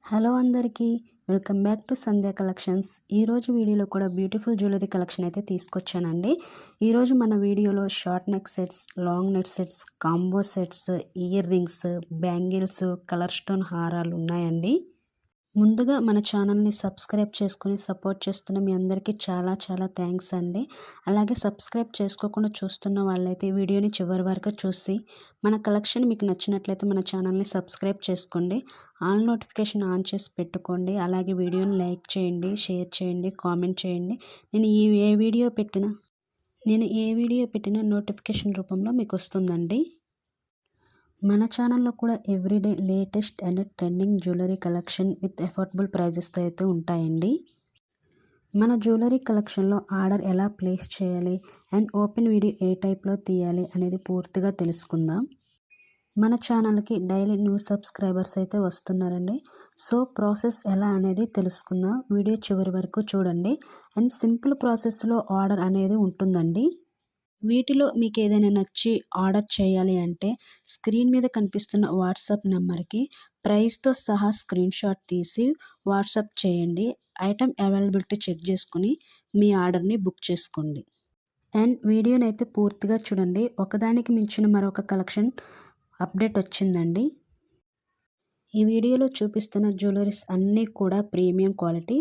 Hello అందరికీ welcome back to Sandhya collections. ఈరోజు వీడియోలో కూడా బ్యూటిఫుల్ జ్యువెలరీ కలెక్షన్ అయితే తీసుకొచ్చానండి. ఈరోజు మన వీడియోలో short neck sets, long neck sets, combo sets, ear rings, bangles, colour stone హారాలు ఉన్నాయండి. ముందుగా మన ఛానల్ని సబ్స్క్రైబ్ చేసుకుని సపోర్ట్ చేస్తున్న మీ అందరికీ చాలా చాలా థ్యాంక్స్ అండి. అలాగే సబ్స్క్రైబ్ చేసుకోకుండా చూస్తున్న వాళ్ళైతే వీడియోని చివరి వరకు చూసి మన కలెక్షన్ మీకు నచ్చినట్లయితే మన ఛానల్ని సబ్స్క్రైబ్ చేసుకోండి. ఆల్ నోటిఫికేషన్ ఆన్ చేసి పెట్టుకోండి. అలాగే వీడియోని లైక్ చేయండి, షేర్ చేయండి, కామెంట్ చేయండి. నేను ఏ వీడియో పెట్టినా నోటిఫికేషన్ రూపంలో మీకు వస్తుందండి. మన ఛానల్లో కూడా everyday latest and trending jewellery collection with affordable ప్రైజెస్తో అయితే ఉంటాయండి. మన జ్యువెలరీ కలెక్షన్లో ఆర్డర్ ఎలా ప్లేస్ చేయాలి అండ్ ఓపెన్ వీడియో ఏ టైప్లో తీయాలి అనేది పూర్తిగా తెలుసుకుందాం. మన ఛానల్కి డైలీ న్యూ సబ్స్క్రైబర్స్ అయితే వస్తున్నారండి. సో ప్రాసెస్ ఎలా అనేది తెలుసుకుందాం. వీడియో చివరి వరకు చూడండి. అండ్ సింపుల్ ప్రాసెస్లో ఆర్డర్ అనేది ఉంటుందండి. వీటిలో మీకు ఏదైనా నచ్చి ఆర్డర్ చేయాలి అంటే స్క్రీన్ మీద కనిపిస్తున్న వాట్సాప్ నెంబర్కి ప్రైస్తో సహా స్క్రీన్ షాట్ తీసి వాట్సాప్ చేయండి. ఐటమ్ అవైలబిలిటీ చెక్ చేసుకుని మీ ఆర్డర్ని బుక్ చేసుకోండి. అండ్ వీడియోని అయితే పూర్తిగా చూడండి. ఒకదానికి మించిన మరొక కలెక్షన్ అప్డేట్ వచ్చిందండి. ఈ వీడియోలో చూపిస్తున్న జ్యువెలరీస్ అన్నీ కూడా premium quality,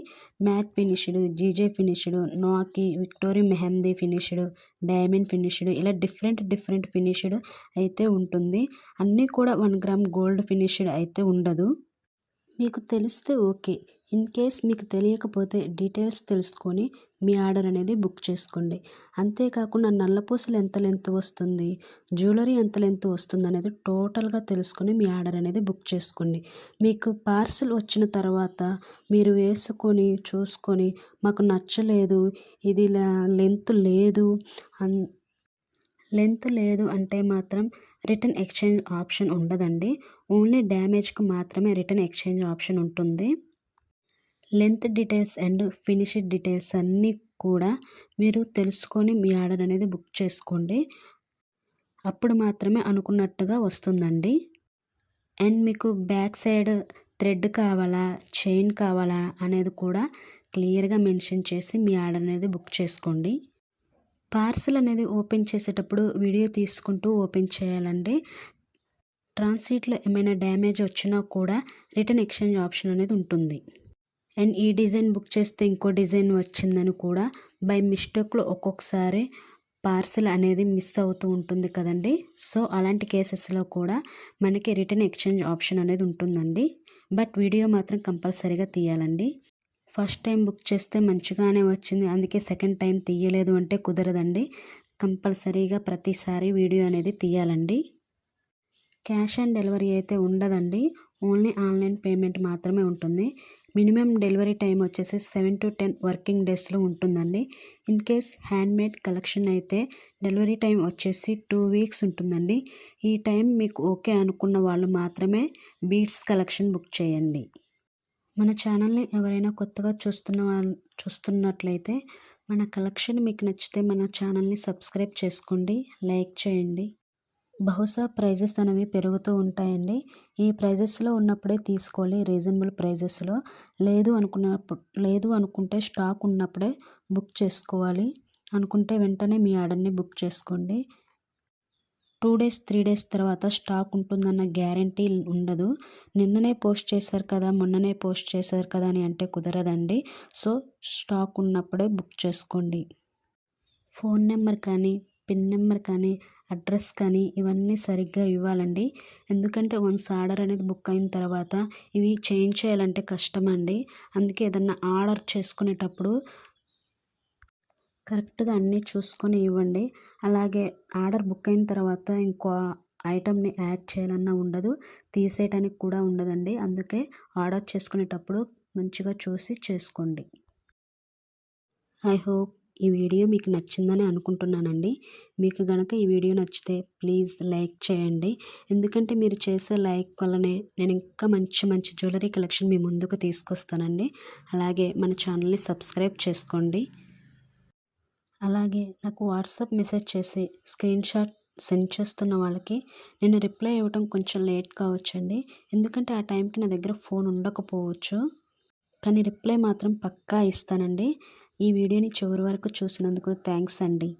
matte finished, GJ finished, నాకి, victory mehndi finished, diamond finished, ఇలా డిఫరెంట్ ఫినిష్డ్ అయితే ఉంటుంది. అన్నీ కూడా 1 గ్రామ్ గోల్డ్ ఫినిష్డ్ అయితే ఉండదు. మీకు తెలిస్తే ఓకే. ఇన్ కేస్ మీకు తెలియకపోతే డీటెయిల్స్ తెలుసుకొని మీ ఆర్డర్ అనేది బుక్ చేసుకోండి. అంతేకాకుండా నల్లపూసలు ఎంత లెంత్ వస్తుంది, జ్యువెలరీ ఎంత లెంత్ వస్తుంది అనేది టోటల్గా తెలుసుకొని మీ ఆర్డర్ అనేది బుక్ చేసుకోండి. మీకు పార్సిల్ వచ్చిన తర్వాత మీరు వేసుకొని చూసుకొని మాకు నచ్చలేదు, ఇది లెంత్ లేదు అంటే మాత్రం రిటర్న్ ఎక్స్చేంజ్ ఆప్షన్ ఉండదండి. ఓన్లీ డ్యామేజ్కి మాత్రమే రిటర్న్ ఎక్స్చేంజ్ ఆప్షన్ ఉంటుంది. Length details and finishing details అన్నీ కూడా మీరు తెలుసుకొని మీ ఆర్డర్ అనేది బుక్ చేసుకోండి. అప్పుడు మాత్రమే అనుకున్నట్టుగా వస్తుందండి. అండ్ మీకు బ్యాక్ సైడ్ థ్రెడ్ కావాలా, చైన్ కావాలా అనేది కూడా క్లియర్గా మెన్షన్ చేసి మీ ఆర్డర్ అనేది బుక్ చేసుకోండి. పార్సిల్ అనేది ఓపెన్ చేసేటప్పుడు వీడియో తీసుకుంటూ ఓపెన్ చేయాలండి. ట్రాన్సిట్లో ఏమైనా డ్యామేజ్ వచ్చినా కూడా రిటర్న్ ఎక్స్చేంజ్ ఆప్షన్ అనేది ఉంటుంది. అండ్ ఈ డిజైన్ బుక్ చేస్తే ఇంకో డిజైన్ వచ్చిందని కూడా బై మిస్టేక్లో ఒక్కొక్కసారి పార్సిల్ అనేది మిస్ అవుతూ ఉంటుంది కదండి. సో అలాంటి కేసెస్లో కూడా మనకి రిటర్న్ ఎక్స్చేంజ్ ఆప్షన్ అనేది ఉంటుందండి. బట్ వీడియో మాత్రం కంపల్సరీగా తీయాలండి. ఫస్ట్ టైం బుక్ చేస్తే మంచిగానే వచ్చింది, అందుకే సెకండ్ టైం తీయలేదు అంటే కుదరదండి. కంపల్సరీగా ప్రతిసారి వీడియో అనేది తీయాలండి. క్యాష్ ఆన్ డెలివరీ అయితే ఉండదండి. ఓన్లీ ఆన్లైన్ పేమెంట్ మాత్రమే ఉంటుంది. మినిమం డెలివరీ టైం వచ్చేసి 7 to 10 వర్కింగ్ డేస్లో ఉంటుందండి. ఇన్ కేస్ హ్యాండ్మేడ్ కలెక్షన్ అయితే డెలివరీ టైం వచ్చేసి 2 weeks ఉంటుందండి. ఈ టైం మీకు ఓకే అనుకున్న వాళ్ళు మాత్రమే బీడ్స్ కలెక్షన్ బుక్ చేయండి. మన ఛానల్ని ఎవరైనా కొత్తగా చూస్తున్నట్లయితే మన కలెక్షన్ మీకు నచ్చితే మన ఛానల్ని సబ్స్క్రైబ్ చేసుకోండి, లైక్ చేయండి. బహుశా ప్రైజెస్ అనేవి పెరుగుతూ ఉంటాయండి. ఈ ప్రైజెస్లో ఉన్నప్పుడే తీసుకోవాలి, రీజనబుల్ ప్రైజెస్లో. లేదు అనుకుంటే స్టాక్ ఉన్నప్పుడే బుక్ చేసుకోవాలి. అనుకుంటే వెంటనే మీ ఆర్డర్ని బుక్ చేసుకోండి. 2 days 3 days తర్వాత స్టాక్ ఉంటుందన్న గ్యారంటీ ఉండదు. నిన్ననే పోస్ట్ చేశారు కదా, మొన్ననే పోస్ట్ చేశారు కదా అని అంటే కుదరదండి. సో స్టాక్ ఉన్నప్పుడే బుక్ చేసుకోండి. ఫోన్ నెంబర్ కానీ, పిన్ నెంబర్ కానీ, అడ్రస్ కానీ ఇవన్నీ సరిగ్గా ఇవ్వాలండి. ఎందుకంటే వన్స్ ఆర్డర్ అనేది బుక్ అయిన తర్వాత ఇవి చేంజ్ చేయాలంటే కష్టమండి. అందుకే ఏదన్నా ఆర్డర్ చేసుకునేటప్పుడు కరెక్ట్గా అన్నీ చూసుకొని ఇవ్వండి. అలాగే ఆర్డర్ బుక్ అయిన తర్వాత ఇంకో ఐటమ్ని యాడ్ చేయాలన్నా ఉండదు, తీసేయటానికి కూడా ఉండదండి. అందుకే ఆర్డర్ చేసుకునేటప్పుడు మంచిగా చూసి చేసుకోండి. ఐ హోప్ ఈ వీడియో మీకు నచ్చిందని అనుకుంటున్నానండి. మీకు గనక ఈ వీడియో నచ్చితే ప్లీజ్ లైక్ చేయండి. ఎందుకంటే మీరు చేసే లైక్ వల్లనే నేను ఇంకా మంచి జ్యువెలరీ కలెక్షన్ మీ ముందుకు తీసుకొస్తానండి. అలాగే మన ఛానల్ని సబ్స్క్రైబ్ చేసుకోండి. అలాగే నాకు వాట్సాప్ మెసేజ్ చేసి స్క్రీన్ షాట్ సెండ్ చేస్తున్న వాళ్ళకి నేను రిప్లై ఇవ్వటం కొంచెం లేట్ కావచ్చండి. ఎందుకంటే ఆ టైంకి నా దగ్గర ఫోన్ ఉండకపోవచ్చు. కానీ రిప్లై మాత్రం పక్కా ఇస్తానండి. ఈ వీడియోని చివరి వరకు చూసినందుకు థ్యాంక్స్ అండి.